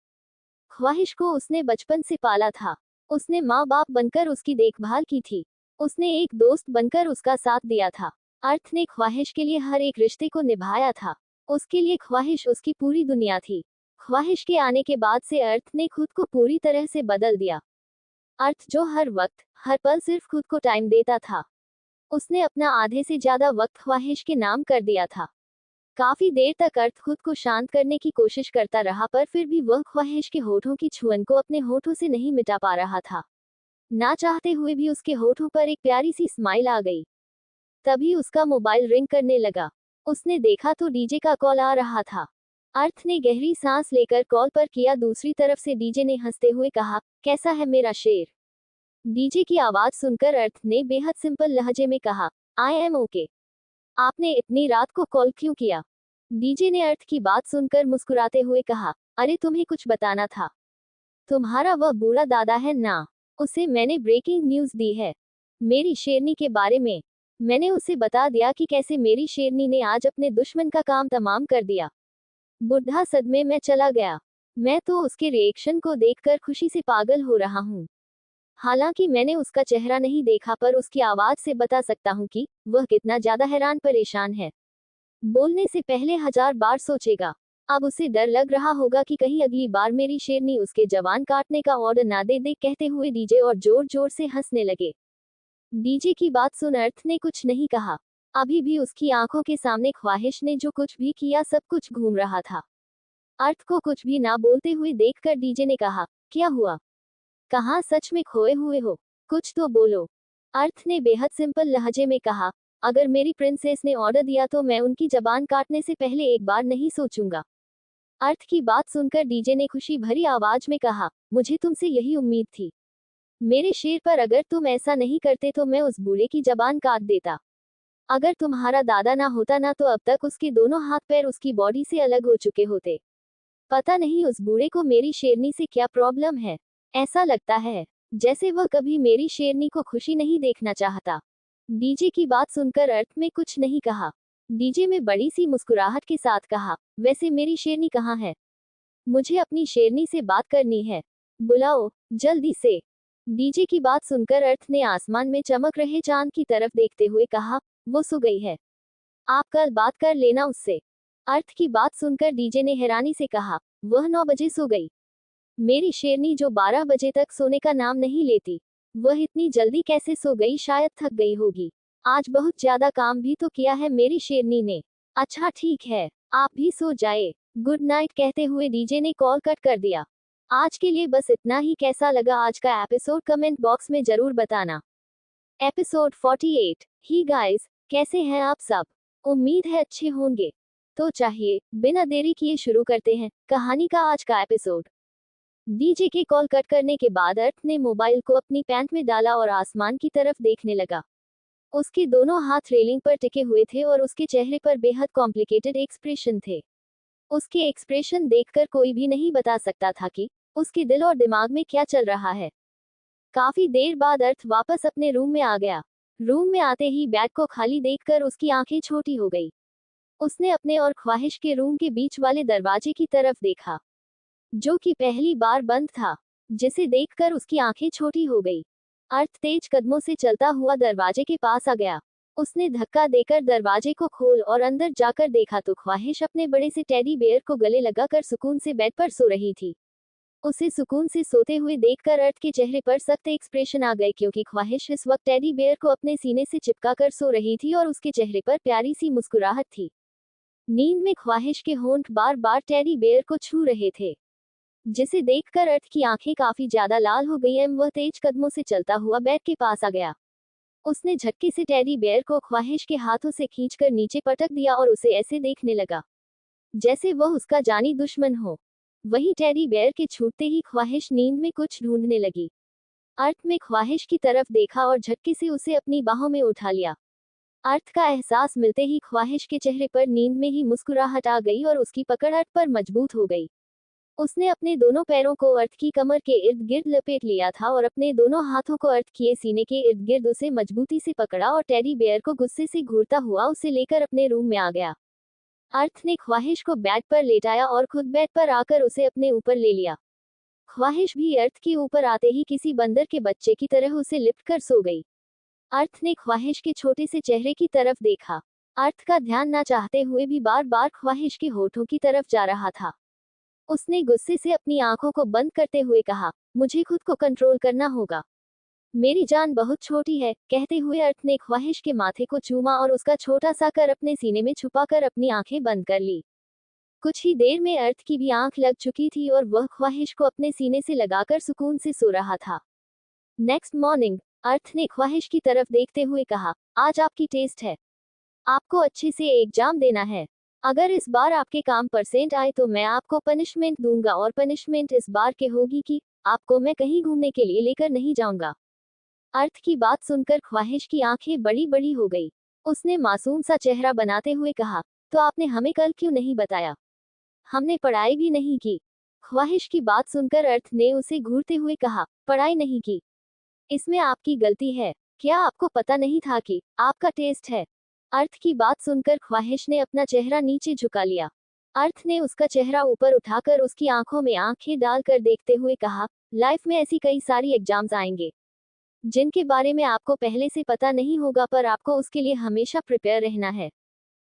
ख्वाहिश को उसने बचपन से पाला था। उसने माँ बाप बनकर उसकी देखभाल की थी। उसने एक दोस्त बनकर उसका साथ दिया था। अर्थ ने ख्वाहिश के लिए हर एक रिश्ते को निभाया था। उसके लिए ख्वाहिश उसकी पूरी दुनिया थी। ख्वाहिश के आने के बाद से अर्थ ने खुद को पूरी तरह से बदल दिया। अर्थ जो हर वक्त हर पल सिर्फ खुद को टाइम देता था, उसने अपना आधे से ज्यादा वक्त ख्वाहिश के नाम कर दिया था। काफी देर तक अर्थ खुद को शांत करने की कोशिश करता रहा, पर फिर भी वह ख्वाहिश के होठों की छुअन को अपने होठों से नहीं मिटा पा रहा था। ना चाहते हुए भी उसके होठों पर एक प्यारी सी स्माइल आ गई। तभी उसका मोबाइल रिंग करने लगा। उसने देखा तो डीजे का कॉल आ रहा था। अर्थ ने गहरी सांस लेकर कॉल पर किया। दूसरी तरफ से डीजे ने हंसते हुए कहा, कैसा है मेरा शेर। डीजे की आवाज सुनकर अर्थ ने बेहद सिंपल लहजे में कहा, आई एम ओके। आपने इतनी रात को कॉल क्यों किया। डीजे ने अर्थ की बात सुनकर मुस्कुराते हुए कहा, अरे तुम्हें कुछ बताना था। तुम्हारा वह बूढ़ा दादा है ना, उसे मैंने ब्रेकिंग न्यूज दी है मेरी शेरनी के बारे में। मैंने उसे बता दिया कि कैसे मेरी शेरनी ने आज अपने दुश्मन का काम तमाम कर दिया। बुढ़ा सदमे में चला गया। मैं तो उसके रिएक्शन को देखकर खुशी से पागल हो रहा हूँ। हालांकि मैंने उसका चेहरा नहीं देखा, पर उसकी आवाज से बता सकता हूँ कि वह कितना ज्यादा हैरान परेशान है। बोलने से पहले 1000 बार सोचेगा। अब उसे डर लग रहा होगा कि कहीं अगली बार मेरी शेरनी उसके जवान काटने का ऑर्डर ना दे दे, कहते हुए डीजे और जोर जोर से हंसने लगे। डीजे की बात सुन अर्थ ने कुछ नहीं कहा। अभी भी उसकी आंखों के सामने ख्वाहिश ने जो कुछ भी किया सब कुछ घूम रहा था। अर्थ को कुछ भी ना बोलते हुए देखकर डीजे ने कहा, क्या हुआ, कहाँ सच में खोए हुए हो, कुछ तो बोलो। अर्थ ने बेहद सिंपल लहजे में कहा, अगर मेरी प्रिंसेस ने ऑर्डर दिया तो मैं उनकी जबान काटने से पहले एक बार नहीं सोचूंगा। अर्थ की बात सुनकर डीजे ने खुशी भरी आवाज में कहा, मुझे तुमसे यही उम्मीद थी मेरे शेर, पर अगर तुम ऐसा नहीं करते तो मैं उस बूढ़े की जबान काट देता। अगर तुम्हारा दादा ना होता ना तो अब तक उसके दोनों हाथ पैर उसकी बॉडी से अलग हो चुके होते। पता नहीं उस बूढ़े को मेरी शेरनी से क्या प्रॉब्लम है। ऐसा लगता है जैसे वह कभी मेरी शेरनी को खुशी नहीं देखना चाहता। डीजे की बात सुनकर अर्थ में कुछ नहीं कहा। डीजे में बड़ी सी मुस्कुराहट के साथ कहा, वैसे मेरी शेरनी कहाँ है, मुझे अपनी शेरनी से बात करनी है, बुलाओ जल्दी से। डीजे की बात सुनकर अर्थ ने आसमान में चमक रहे चांद की तरफ देखते हुए कहा, वो सो गई है, आप कल बात कर लेना उससे। अर्थ की बात सुनकर डीजे ने हैरानी से कहा, वह 9 बजे सो गई। मेरी शेरनी जो 12 बजे तक सोने का नाम नहीं लेती, वह इतनी जल्दी कैसे सो गई, शायद थक गई होगी। आज बहुत ज्यादा काम भी तो किया है मेरी शेरनी ने। अच्छा ठीक है, आप भी सो जाए, गुड नाइट, कहते हुए डीजे ने कॉल कट कर दिया। आज के लिए बस इतना ही। कैसा लगा आज का एपिसोड कमेंट बॉक्स में जरूर बताना। एपिसोड 48। ही गाइस, कैसे हैं आप सब, उम्मीद है अच्छे होंगे। तो चाहिए बिना देरी किए शुरू करते हैं कहानी का आज का एपिसोड। डीजे के कॉल कट करने के बाद अर्थ ने मोबाइल को अपनी पैंट में डाला और आसमान की तरफ देखने लगा। उसके दोनों हाथ रेलिंग पर टिके हुए थे और उसके चेहरे पर बेहद कॉम्प्लिकेटेड एक्सप्रेशन थे। उसके एक्सप्रेशन देखकर कोई भी नहीं बता सकता था कि उसके दिल और दिमाग में क्या चल रहा है। काफी देर बाद अर्थ वापस अपने रूम में आ गया। रूम में आते ही बैग को खाली देखकर उसकी आंखें छोटी हो गई। उसने अपने और ख्वाहिश के रूम के बीच वाले दरवाजे की तरफ देखा, जो कि पहली बार बंद था, जिसे देखकर उसकी आंखें छोटी हो गई। अर्थ तेज कदमों से चलता हुआ दरवाजे के पास आ गया। उसने धक्का देकर दरवाजे को खोल और अंदर जाकर देखा तो ख्वाहिश अपने बड़े से टेडी बेयर को गले लगाकर सुकून से बेड पर सो रही थी। उसे सुकून से सोते हुए देखकर अर्थ के चेहरे पर सख्त एक्सप्रेशन आ गए, क्योंकि ख्वाहिश इस वक्त टेडी बेयर को अपने सीने से चिपका कर सो रही थी और उसके चेहरे पर प्यारी सी मुस्कुराहट थी। नींद में ख्वाहिश के होंठ बार बार टेडी बेयर को छू रहे थे, जिसे देखकर अर्थ की आंखें काफी ज्यादा लाल हो गई। वह तेज कदमों से चलता हुआ बेड के पास आ गया। उसने झटके से टेडी बेयर को ख्वाहिश के हाथों से खींचकर नीचे पटक दिया और उसे ऐसे देखने लगा जैसे वह उसका जानी दुश्मन हो। वही टेडी बेयर के छूटते ही ख्वाहिश नींद में कुछ ढूंढने लगी। अर्थ में ख्वाहिश की तरफ देखा और झटके से उसे अपनी बाहों में उठा लिया। अर्थ का एहसास मिलते ही ख्वाहिश के चेहरे पर नींद में ही मुस्कुराहट आ गई और उसकी पकड़ अर्थ पर मजबूत हो गई। उसने अपने दोनों पैरों को अर्थ की कमर के इर्द गिर्द लपेट लिया था और अपने दोनों हाथों को अर्थ किए सीने के इर्द गिर्द उसे मजबूती से पकड़ा और टेडी बेयर को गुस्से से घूरता हुआ उसे लेकर अपने रूम में आ गया। अर्थ ने ख्वाहिश को बेड पर लेटाया और खुद बेड पर आकर उसे अपने ऊपर ले लिया। ख्वाहिश भी अर्थ के ऊपर आते ही किसी बंदर के बच्चे की तरह उसे लिपट कर सो गई। अर्थ ने ख्वाहिश के छोटे से चेहरे की तरफ देखा। अर्थ का ध्यान न चाहते हुए भी बार बार ख्वाहिश के होठों की तरफ जा रहा था। उसने गुस्से से अपनी आंखों को बंद करते हुए कहा, मुझे खुद को कंट्रोल करना होगा, मेरी जान बहुत छोटी है। कहते हुए अर्थ ने ख्वाहिश के माथे को चूमा और उसका छोटा सा कर अपने सीने में छुपाकर अपनी आंखें बंद कर ली। कुछ ही देर में अर्थ की भी आंख लग चुकी थी और वह ख्वाहिश को अपने सीने से लगाकर सुकून से सो रहा था। नेक्स्ट मॉर्निंग अर्थ ने ख्वाहिश की तरफ देखते हुए कहा, आज आपकी टेस्ट है, आपको अच्छे से एग्जाम देना है। अगर इस बार आपके काम परसेंट आए तो मैं आपको पनिशमेंट दूंगा, और पनिशमेंट इस बार के होगी कि आपको मैं कहीं घूमने के लिए लेकर नहीं जाऊंगा। अर्थ की बात सुनकर ख्वाहिश की आंखें बड़ी बड़ी हो गई। उसने मासूम सा चेहरा बनाते हुए कहा, तो आपने हमें कल क्यों नहीं बताया? हमने पढ़ाई भी नहीं की। ख्वाहिश की बात सुनकर अर्थ ने उसे घूरते हुए कहा, पढ़ाई नहीं की? इसमें आपकी गलती है। क्या आपको पता नहीं था कि आपका टेस्ट है? अर्थ की बात सुनकर ख्वाहिश ने अपना चेहरा नीचे झुका लिया। अर्थ ने उसका चेहरा ऊपर उठाकर उसकी आंखों में आंखें डालकर देखते हुए कहा, लाइफ में ऐसी कई सारी एग्जाम्स आएंगे जिनके बारे में आपको पहले से पता नहीं होगा, पर आपको उसके लिए हमेशा प्रिपेयर रहना है।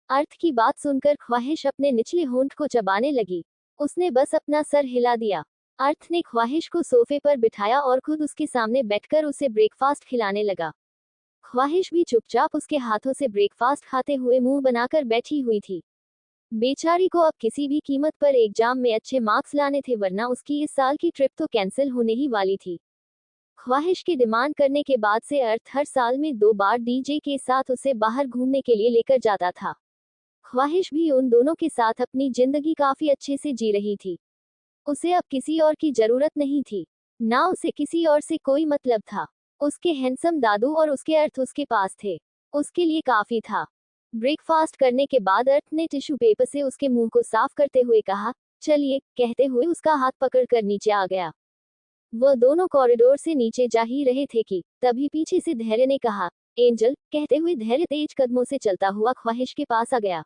अर्थ की बात सुनकर ख्वाहिश अपने निचले होंठ को चबाने लगी। उसने बस अपना सर हिला दिया। अर्थ ने ख्वाहिश को सोफे पर बिठाया और खुद उसके सामने बैठकर उसे ब्रेकफास्ट खिलाने लगा। ख्वाहिश भी चुपचाप उसके हाथों से ब्रेकफास्ट खाते हुए मुंह बनाकर बैठी हुई थी। बेचारी को अब किसी भी कीमत पर एग्जाम में अच्छे मार्क्स लाने थे, वरना उसकी इस साल की ट्रिप तो कैंसिल होने ही वाली थी। ख्वाहिश के डिमांड करने के बाद से अर्थ हर साल में 2 बार डीजे के साथ उसे बाहर घूमने के लिए लेकर जाता था। ख्वाहिश भी उन दोनों के साथ अपनी जिंदगी काफी अच्छे से जी रही थी। उसे अब किसी और की जरूरत नहीं थी, ना उसे किसी और से कोई मतलब था। उसके हैंडसम दादू और उसके अर्थ उसके पास थे, उसके लिए काफी था। ब्रेकफास्ट करने के बाद अर्थ ने टिश्यू पेपर से उसके मुंह को साफ करते हुए कहा, चलिए, कहते हुए उसका हाथ पकड़कर नीचे आ गया। वह दोनों कॉरिडोर से नीचे जा ही रहे थे कि तभी पीछे से धैर्य ने कहा, एंजल। कहते हुए धैर्य तेज कदमों से चलता हुआ ख्वाहिश के पास आ गया।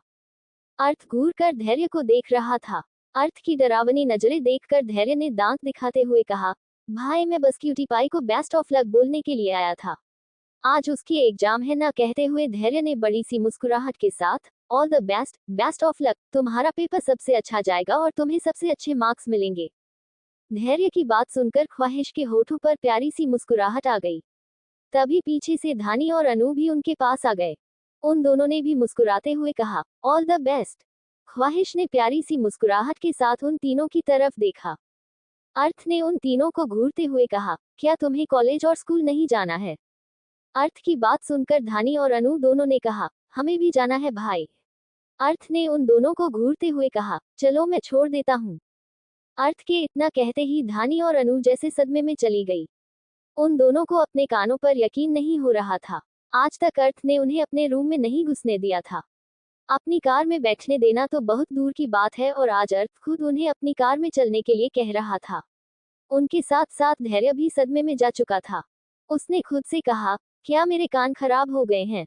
अर्थ घूर कर धैर्य को देख रहा था। अर्थ की डरावनी नजरें देखकर धैर्य ने दांत दिखाते हुए कहा, भाई मैं बस क्यूटी पाई को बेस्ट ऑफ लक बोलने के लिए आया था, आज उसकी एग्जाम है ना। कहते हुए धैर्य ने बड़ी सी मुस्कुराहट के साथ, all the best, best of luck, तुम्हारा पेपर सबसे अच्छा जाएगा और तुम्हें सबसे अच्छे मार्क्स मिलेंगे। धैर्य की बात सुनकर ख्वाहिश के होठों पर प्यारी सी मुस्कुराहट आ गई। तभी पीछे से धानी और अनु भी उनके पास आ गए। उन दोनों ने भी मुस्कुराते हुए कहा, ऑल द बेस्ट। ख्वाहिश ने प्यारी सी मुस्कुराहट के साथ उन तीनों की तरफ देखा। अर्थ ने उन तीनों को घूरते हुए कहा, क्या तुम्हें कॉलेज और स्कूल नहीं जाना है? अर्थ की बात सुनकर धानी और अनु दोनों ने कहा, हमें भी जाना है भाई। अर्थ ने उन दोनों को घूरते हुए कहा, चलो मैं छोड़ देता हूँ। अर्थ के इतना कहते ही धानी और अनु जैसे सदमे में चली गई। उन दोनों को अपने कानों पर यकीन नहीं हो रहा था। आज तक अर्थ ने उन्हें अपने रूम में नहीं घुसने दिया था। अपनी कार में बैठने देना तो बहुत दूर की बात है, और आज अर्थ खुद उन्हें अपनी कार में चलने के लिए कह रहा था। उनके साथ साथ धैर्य भी सदमे में जा चुका था। उसने खुद से कहा, क्या मेरे कान खराब हो गए हैं?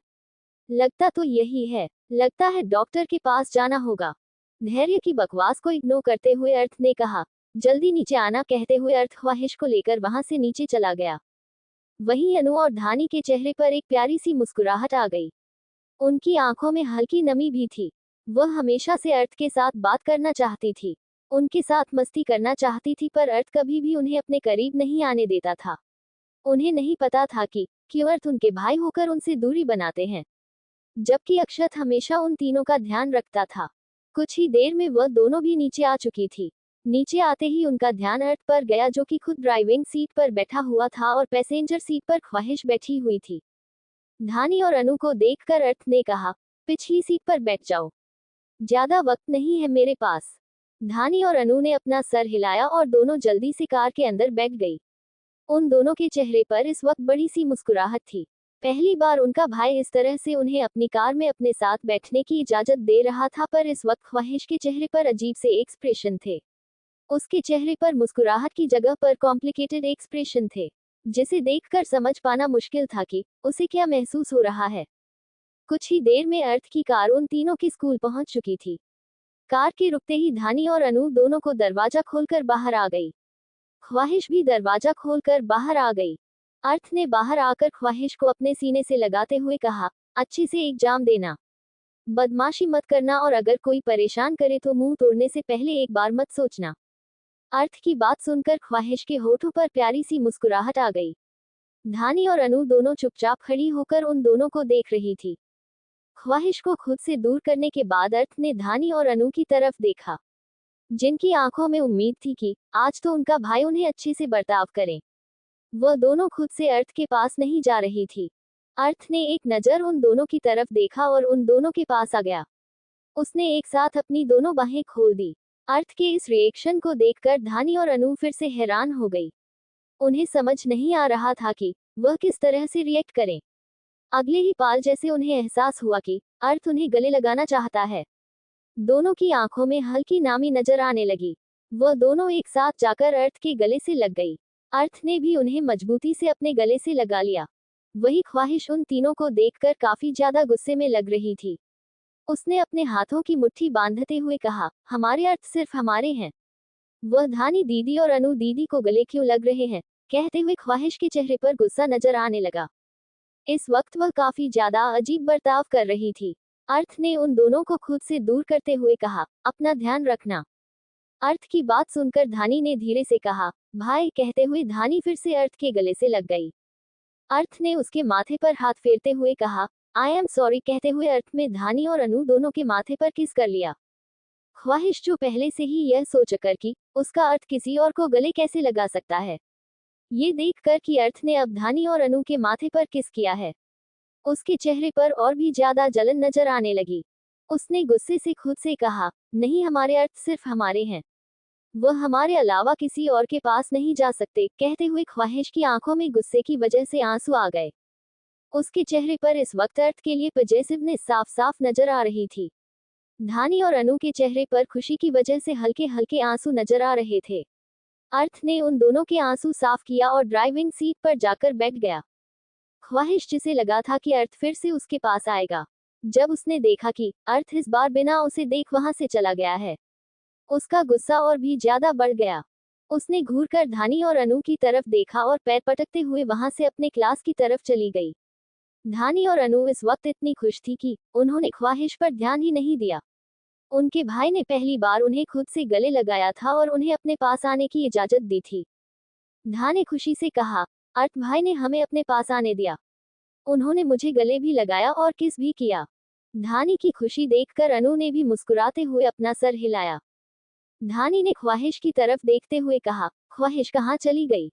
लगता तो यही है। लगता है डॉक्टर के पास जाना होगा। धैर्य की बकवास को इग्नोर करते हुए अर्थ ने कहा, जल्दी नीचे आना कहते हुए अर्थ ख्वाहिश को लेकर वहां से नीचे चला गया। वहीं अनु और धानी के चेहरे पर एक प्यारी सी मुस्कुराहट आ गई। उनकी आंखों में हल्की नमी भी थी। वह हमेशा से अर्थ के साथ बात करना चाहती थी, उनके साथ मस्ती करना चाहती थी, पर अर्थ कभी भी उन्हें अपने करीब नहीं आने देता था। उन्हें नहीं पता था कि क्यों अर्थ उनके भाई होकर उनसे दूरी बनाते हैं, जबकि अक्षत हमेशा उन तीनों का ध्यान रखता था। कुछ ही देर में वह दोनों भी नीचे आ चुकी थी। नीचे आते ही उनका ध्यान अर्थ पर गया, जो कि खुद ड्राइविंग सीट पर बैठा हुआ था और पैसेंजर सीट पर ख्वाहिश बैठी हुई थी। धानी और अनु को देखकर अर्थ ने कहा, पिछली सीट पर बैठ जाओ, ज्यादा वक्त नहीं है मेरे पास। धानी और अनु ने अपना सर हिलाया और दोनों जल्दी से कार के अंदर बैठ गई। उन दोनों के चेहरे पर इस वक्त बड़ी सी मुस्कुराहट थी। पहली बार उनका भाई इस तरह से उन्हें अपनी कार में अपने साथ बैठने की इजाजत दे रहा था, पर इस वक्त ख्वाहिश के चेहरे पर अजीब से एक्सप्रेशन थे। उसके चेहरे पर मुस्कुराहट की जगह पर कॉम्प्लिकेटेड एक्सप्रेशन थे, जिसे देखकर समझ पाना मुश्किल था कि उसे क्या महसूस हो रहा है। कुछ ही देर में अर्थ की कार उन तीनों के स्कूल पहुंच चुकी थी। कार के रुकते ही धानी और अनु दोनों को दरवाजा खोलकर बाहर आ गई। ख्वाहिश भी दरवाजा खोलकर बाहर आ गई। अर्थ ने बाहर आकर ख्वाहिश को अपने सीने से लगाते हुए कहा, अच्छे से एग्जाम देना, बदमाशी मत करना, और अगर कोई परेशान करे तो मुंह तोड़ने से पहले एक बार मत सोचना। अर्थ की बात सुनकर ख्वाहिश के होठों पर प्यारी सी मुस्कुराहट आ गई। धानी और अनु दोनों चुपचाप खड़ी होकर उन दोनों को देख रही थी। ख्वाहिश को खुद से दूर करने के बाद अर्थ ने धानी और अनु की तरफ देखा, जिनकी आंखों में उम्मीद थी कि आज तो उनका भाई उन्हें अच्छे से बर्ताव करें। वह दोनों खुद से अर्थ के पास नहीं जा रही थी। अर्थ ने एक नजर उन दोनों की तरफ देखा और उन दोनों के पास आ गया। उसने एक साथ अपनी दोनों बाहें खोल दी। अर्थ के इस रिएक्शन को देखकर धानी और अनु फिर से हैरान हो गई। उन्हें समझ नहीं आ रहा था कि वह किस तरह से रिएक्ट करें। अगले ही पाल जैसे उन्हें एहसास हुआ कि अर्थ उन्हें गले लगाना चाहता है। दोनों की आंखों में हल्की नामी नजर आने लगी। वह दोनों एक साथ जाकर अर्थ के गले से लग गई। अर्थ ने भी उन्हें मजबूती से अपने गले से लगा लिया। वही ख्वाहिश उन तीनों को देखकर काफी ज्यादा गुस्से में लग रही थी। उसने अपने हाथों की मुट्ठी बांधते हुए कहा, हमारे अर्थ सिर्फ हमारे हैं। वह धानी दीदी और अनु दीदी को गले क्यों लग रहे हैं, कहते हुए ख्वाहिश के चेहरे पर गुस्सा नजर आने लगा। इस वक्त वह काफी ज्यादा अजीब बर्ताव कर रही थी। अर्थ ने उन दोनों को खुद से दूर करते हुए कहा, अपना ध्यान रखना। अर्थ की बात सुनकर धानी ने धीरे से कहा, भाई, कहते हुए धानी फिर से अर्थ के गले से लग गई। अर्थ ने उसके माथे पर हाथ फेरते हुए कहा, आई एम सॉरी, कहते हुए अर्थ में धानी और अनु दोनों के माथे पर किस कर लिया। ख्वाहिश जो पहले से ही यह सोचकर कि उसका अर्थ किसी और को गले कैसे लगा सकता है, ये देखकर कि अर्थ ने अब धानी और अनु के माथे पर किस किया है, उसके चेहरे पर और भी ज्यादा जलन नजर आने लगी। उसने गुस्से से खुद से कहा, नहीं, हमारे अर्थ सिर्फ हमारे हैं, वह हमारे अलावा किसी और के पास नहीं जा सकते। कहते हुए ख्वाहिश की आंखों में गुस्से की वजह से आंसू आ गए। उसके चेहरे पर इस वक्त अर्थ के लिए पॉजिटिवनेस साफ साफ नजर आ रही थी। धानी और अनु के चेहरे पर खुशी की वजह से हल्के हल्के आंसू नजर आ रहे थे। अर्थ ने उन दोनों के आंसू साफ किया और ड्राइविंग सीट पर जाकर बैठ गया। ख्वाहिश जिसे लगा था कि अर्थ फिर से उसके पास आएगा, जब उसने देखा कि अर्थ इस बार बिना उसे देख वहां से चला गया है, उसका गुस्सा और भी ज्यादा बढ़ गया। उसने घूरकर धानी और अनु की तरफ देखा और पैर पटकते हुए वहां से अपने क्लास की तरफ चली गई। धानी और अनु इस वक्त इतनी खुश थी कि उन्होंने ख्वाहिश पर ध्यान ही नहीं दिया। उनके भाई ने पहली बार उन्हें खुद से गले लगाया था और उन्हें अपने पास आने की इजाजत दी थी। धानी ने खुशी से कहा, अर्थ भाई ने हमें अपने पास आने दिया, उन्होंने मुझे गले भी लगाया और किस भी किया। धानी की खुशी देखकर अनु ने भी मुस्कुराते हुए अपना सर हिलाया। धानी ने ख्वाहिश की तरफ देखते हुए कहा, ख्वाहिश कहाँ चली गई?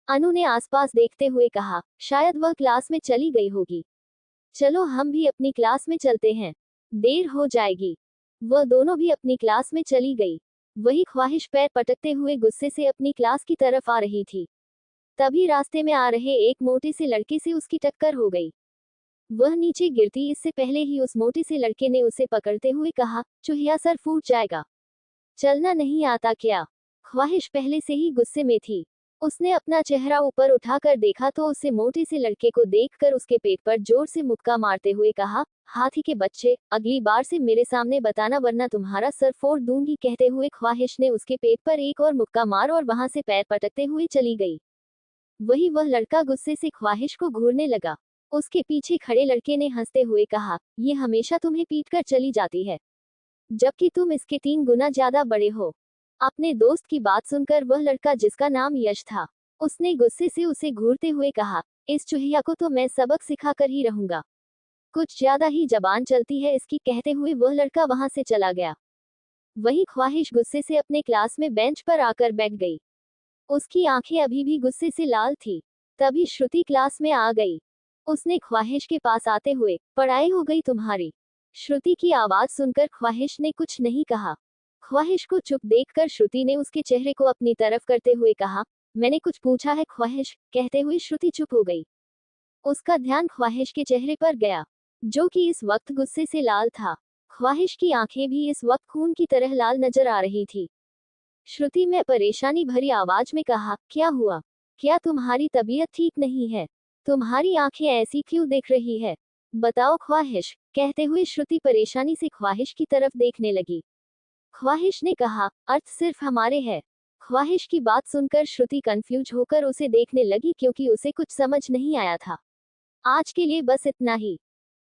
अनु ने आसपास देखते हुए कहा, शायद वह क्लास में चली गई होगी, चलो हम भी अपनी क्लास में चलते हैं, देर हो जाएगी। वह दोनों भी अपनी क्लास में चली गई। वही ख्वाहिश पैर पटकते हुए गुस्से से अपनी क्लास की तरफ आ रही थी। तभी रास्ते में आ रहे एक मोटे से लड़के से उसकी टक्कर हो गई। वह नीचे गिरती इससे पहले ही उस मोटे से लड़के ने उसे पकड़ते हुए कहा, चूहिया, सर फूट जाएगा, चलना नहीं आता क्या? ख्वाहिश पहले से ही गुस्से में थी। उसने अपना चेहरा ऊपर उठाकर देखा तो उसे मोटे से लड़के को देखकर उसके पेट पर जोर से मुक्का मारते हुए कहा, हाथी के बच्चे, अगली बार से मेरे सामने बताना वरना तुम्हारा सर फोड़ दूंगी। कहते हुए ख्वाहिश ने उसके पेट पर एक और मुक्का मार और वहां से पैर पटकते हुए चली गई। वही वह लड़का गुस्से से ख्वाहिश को घूरने लगा। उसके पीछे खड़े लड़के ने हंसते हुए कहा, ये हमेशा तुम्हें पीट कर चली जाती है, जबकि तुम इसके 3 गुना ज्यादा बड़े हो। अपने दोस्त की बात सुनकर वह लड़का, जिसका नाम यश था, उसने गुस्से से उसे घूरते हुए कहा, इस चूहिया को तो मैं सबक सिखा कर ही रहूंगा, कुछ ज्यादा ही जबान चलती है इसकी। कहते हुए वह लड़का वहां से चला गया। वही ख्वाहिश गुस्से से अपने क्लास में बेंच पर आकर बैठ गई। उसकी आंखें अभी भी गुस्से से लाल थी। तभी श्रुति क्लास में आ गई। उसने ख्वाहिश के पास आते हुए, पढ़ाई हो गई तुम्हारी? श्रुति की आवाज सुनकर ख्वाहिश ने कुछ नहीं कहा। ख्वाहिश को चुप देखकर श्रुति ने उसके चेहरे को अपनी तरफ करते हुए कहा, मैंने कुछ पूछा है ख्वाहिश? कहते हुए श्रुति चुप हो गई। उसका ध्यान ख्वाहिश के चेहरे पर गया, जो कि इस वक्त गुस्से से लाल था। ख्वाहिश की आंखें भी इस वक्त खून की तरह लाल नजर आ रही थी। श्रुति में परेशानी भरी आवाज में कहा, क्या हुआ? क्या तुम्हारी तबीयत ठीक नहीं है? तुम्हारी आंखें ऐसी क्यों देख रही है? बताओ ख्वाहिश। कहते हुए श्रुति परेशानी से ख्वाहिश की तरफ देखने लगी। ख्वाहिश ने कहा, अर्थ सिर्फ हमारे है। ख्वाहिश की बात सुनकर श्रुति कंफ्यूज होकर उसे देखने लगी, क्योंकि उसे कुछ समझ नहीं आया था। आज के लिए बस इतना ही।